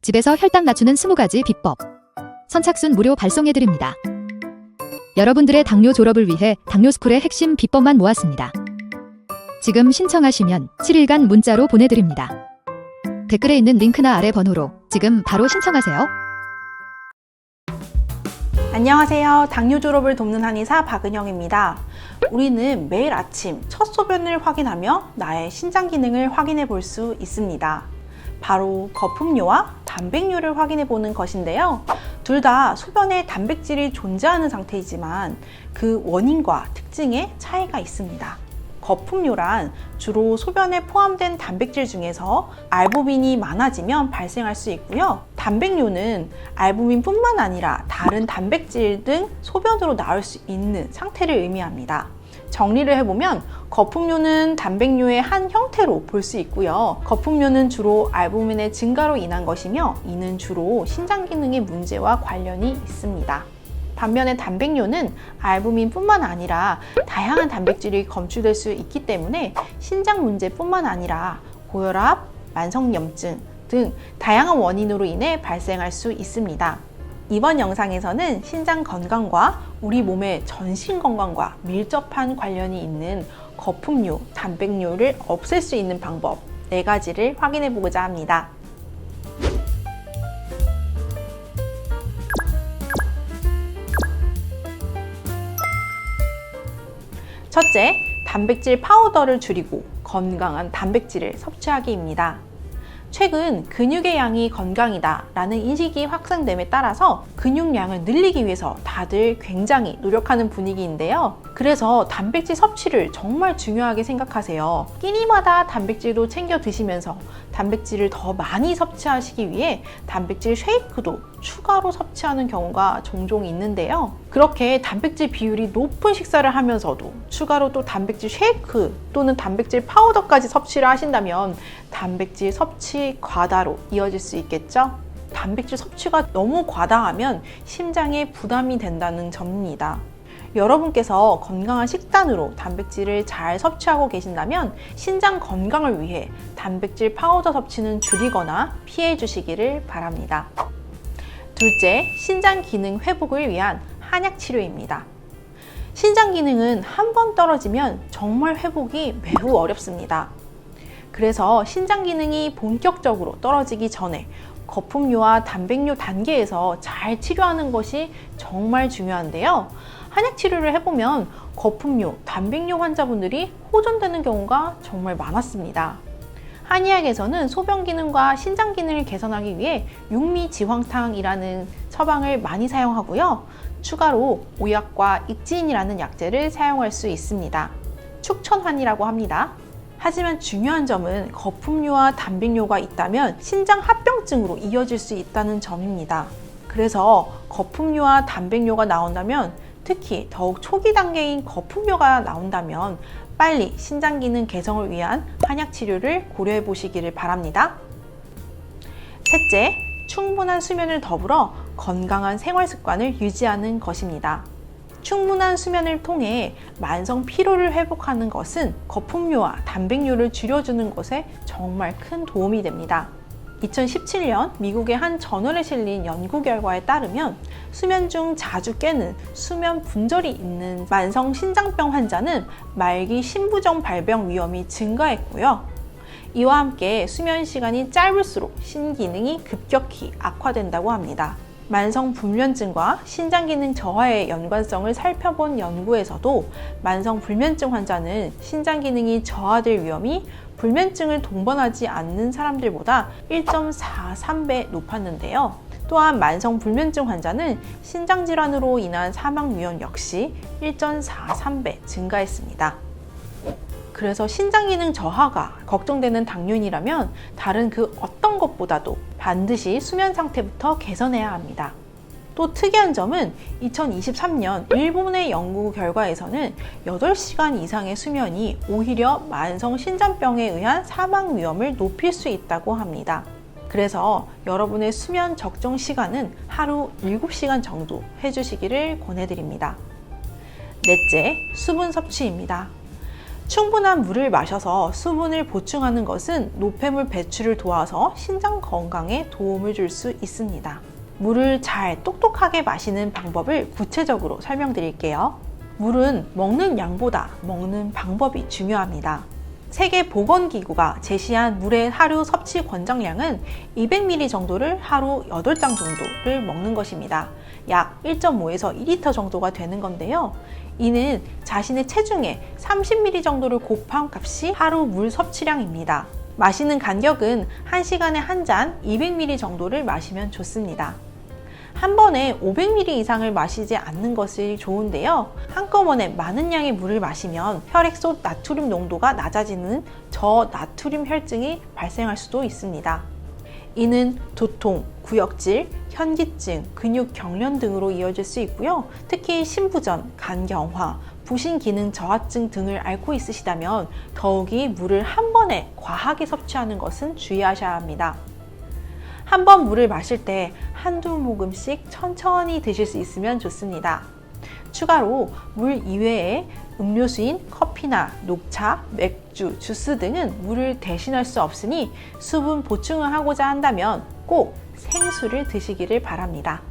집에서 혈당 낮추는 20가지 비법. 선착순 무료 발송해드립니다. 여러분들의 당뇨 졸업을 위해 당뇨스쿨의 핵심 비법만 모았습니다. 지금 신청하시면 7일간 문자로 보내드립니다. 댓글에 있는 링크나 아래 번호로 지금 바로 신청하세요. 안녕하세요. 당뇨 졸업을 돕는 한의사 박은영입니다. 우리는 매일 아침 첫 소변을 확인하며 나의 신장 기능을 확인해 볼 수 있습니다. 바로 거품료와 단백뇨를 확인해 보는 것인데요. 둘 다 소변에 단백질이 존재하는 상태이지만 그 원인과 특징에 차이가 있습니다. 거품료란 주로 소변에 포함된 단백질 중에서 알부민이 많아지면 발생할 수 있고요. 단백뇨는 알부민뿐만 아니라 다른 단백질 등 소변으로 나올 수 있는 상태를 의미합니다. 정리를 해보면 거품료는 단백뇨의 한 형태로 볼 수 있고요. 거품료는 주로 알부민의 증가로 인한 것이며 이는 주로 신장 기능의 문제와 관련이 있습니다. 반면에 단백뇨는 알부민뿐만 아니라 다양한 단백질이 검출될 수 있기 때문에 신장 문제뿐만 아니라 고혈압, 만성염증 등 다양한 원인으로 인해 발생할 수 있습니다. 이번 영상에서는 신장 건강과 우리 몸의 전신 건강과 밀접한 관련이 있는 거품료, 단백뇨를 없앨 수 있는 방법 4가지를 확인해 보고자 합니다. 첫째, 단백질 파우더를 줄이고 건강한 단백질을 섭취하기입니다. 최근 근육의 양이 건강이다 라는 인식이 확산됨에 따라서 근육량을 늘리기 위해서 다들 굉장히 노력하는 분위기인데요. 그래서 단백질 섭취를 정말 중요하게 생각하세요. 끼니마다 단백질도 챙겨 드시면서 단백질을 더 많이 섭취하시기 위해 단백질 쉐이크도 추가로 섭취하는 경우가 종종 있는데요. 그렇게 단백질 비율이 높은 식사를 하면서도 추가로 또 단백질 쉐이크 또는 단백질 파우더까지 섭취를 하신다면 단백질 섭취 과다로 이어질 수 있겠죠? 단백질 섭취가 너무 과다하면 심장에 부담이 된다는 점입니다. 여러분께서 건강한 식단으로 단백질을 잘 섭취하고 계신다면 신장 건강을 위해 단백질 파우더 섭취는 줄이거나 피해 주시기를 바랍니다. 둘째, 신장 기능 회복을 위한 한약 치료입니다. 신장 기능은 한 번 떨어지면 정말 회복이 매우 어렵습니다. 그래서 신장 기능이 본격적으로 떨어지기 전에 거품료와 단백뇨 단계에서 잘 치료하는 것이 정말 중요한데요. 한약 치료를 해보면 거품료, 단백뇨 환자분들이 호전되는 경우가 정말 많았습니다. 한의학에서는 소변 기능과 신장 기능을 개선하기 위해 육미지황탕이라는 처방을 많이 사용하고요. 추가로 오약과 익지인이라는 약재를 사용할 수 있습니다. 축천환이라고 합니다. 하지만 중요한 점은 거품료와 단백뇨가 있다면 신장 합병증으로 이어질 수 있다는 점입니다. 그래서 거품료와 단백뇨가 나온다면 특히 더욱 초기 단계인 거품료가 나온다면 빨리 신장 기능 개선을 위한 한약 치료를 고려해 보시기를 바랍니다. 셋째, 충분한 수면을 더불어 건강한 생활 습관을 유지하는 것입니다. 충분한 수면을 통해 만성 피로를 회복하는 것은 거품료와 단백뇨를 줄여주는 것에 정말 큰 도움이 됩니다. 2017년 미국의 한 저널에 실린 연구 결과에 따르면 수면 중 자주 깨는 수면 분절이 있는 만성 신장병 환자는 말기 신부종 발병 위험이 증가했고요. 이와 함께 수면 시간이 짧을수록 신기능이 급격히 악화된다고 합니다. 만성 불면증과 신장 기능 저하의 연관성을 살펴본 연구에서도 만성 불면증 환자는 신장 기능이 저하될 위험이 불면증을 동반하지 않는 사람들보다 1.43배 높았는데요. 또한 만성 불면증 환자는 신장 질환으로 인한 사망 위험 역시 1.43배 증가했습니다. 그래서 신장 기능 저하가 걱정되는 당뇨인이라면 다른 그 어떤 것보다도 반드시 수면 상태부터 개선해야 합니다. 또 특이한 점은 2023년 일본의 연구 결과에서는 8시간 이상의 수면이 오히려 만성 신장병에 의한 사망 위험을 높일 수 있다고 합니다. 그래서 여러분의 수면 적정 시간은 하루 7시간 정도 해주시기를 권해드립니다. 넷째, 수분 섭취입니다. 충분한 물을 마셔서 수분을 보충하는 것은 노폐물 배출을 도와서 신장 건강에 도움을 줄 수 있습니다. 물을 잘 똑똑하게 마시는 방법을 구체적으로 설명드릴게요. 물은 먹는 양보다 먹는 방법이 중요합니다. 세계보건기구가 제시한 물의 하루 섭취 권장량은 200ml 정도를 하루 8잔 정도를 먹는 것입니다. 약 1.5에서 2리터 정도가 되는 건데요. 이는 자신의 체중의 30ml 정도를 곱한 값이 하루 물 섭취량입니다. 마시는 간격은 1시간에 한 잔 200ml 정도를 마시면 좋습니다. 한 번에 500ml 이상을 마시지 않는 것이 좋은데요. 한꺼번에 많은 양의 물을 마시면 혈액 속 나트륨 농도가 낮아지는 저나트륨 혈증이 발생할 수도 있습니다. 이는 두통, 구역질, 현기증, 근육 경련 등으로 이어질 수 있고요. 특히 신부전, 간경화, 부신 기능 저하증 등을 앓고 있으시다면 더욱이 물을 한 번에 과하게 섭취하는 것은 주의하셔야 합니다. 한 번 물을 마실 때 한두 모금씩 천천히 드실 수 있으면 좋습니다. 추가로 물 이외에 음료수인 커피나 녹차, 맥주, 주스 등은 물을 대신할 수 없으니 수분 보충을 하고자 한다면 꼭 생수를 드시기를 바랍니다.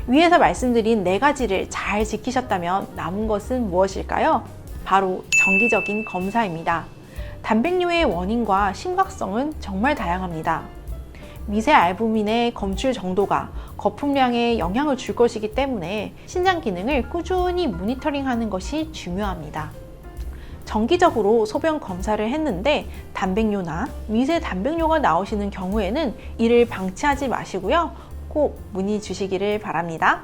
위에서 말씀드린 4가지를 잘 지키셨다면 남은 것은 무엇일까요? 바로 정기적인 검사입니다. 단백뇨의 원인과 심각성은 정말 다양합니다. 미세 알부민의 검출 정도가 거품량에 영향을 줄 것이기 때문에 신장 기능을 꾸준히 모니터링하는 것이 중요합니다. 정기적으로 소변 검사를 했는데 단백뇨나 미세 단백뇨가 나오시는 경우에는 이를 방치하지 마시고요. 꼭 문의 주시기를 바랍니다.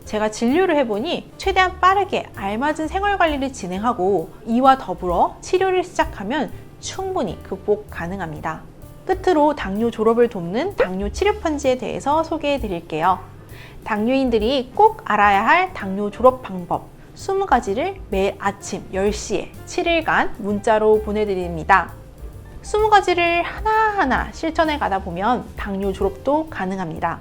제가 진료를 해보니 최대한 빠르게 알맞은 생활관리를 진행하고 이와 더불어 치료를 시작하면 충분히 극복 가능합니다. 끝으로 당뇨 졸업을 돕는 당뇨 치료 편지에 대해서 소개해 드릴게요. 당뇨인들이 꼭 알아야 할 당뇨 졸업 방법 20가지를 매일 아침 10시에 7일간 문자로 보내드립니다. 20가지를 하나하나 실천해 가다 보면 당뇨 졸업도 가능합니다.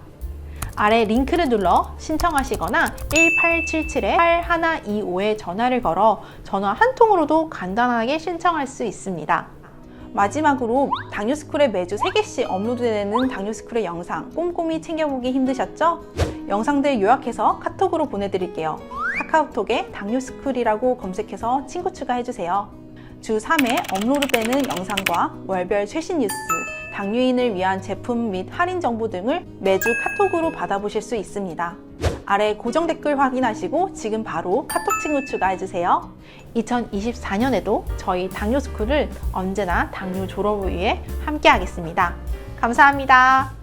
아래 링크를 눌러 신청하시거나 1877-8125에 전화를 걸어 전화 한 통으로도 간단하게 신청할 수 있습니다. 마지막으로 당뇨스쿨에 매주 3개씩 업로드되는 당뇨스쿨의 영상 꼼꼼히 챙겨보기 힘드셨죠? 영상들 요약해서 카톡으로 보내드릴게요. 카카오톡에 당뇨스쿨이라고 검색해서 친구 추가해주세요. 주 3회 업로드되는 영상과 월별 최신 뉴스, 당뇨인을 위한 제품 및 할인 정보 등을 매주 카톡으로 받아보실 수 있습니다. 아래 고정 댓글 확인하시고 지금 바로 카톡 친구 추가해주세요. 2024년에도 저희 당뇨스쿨을 언제나 당뇨 졸업을 위해 함께 하겠습니다. 감사합니다.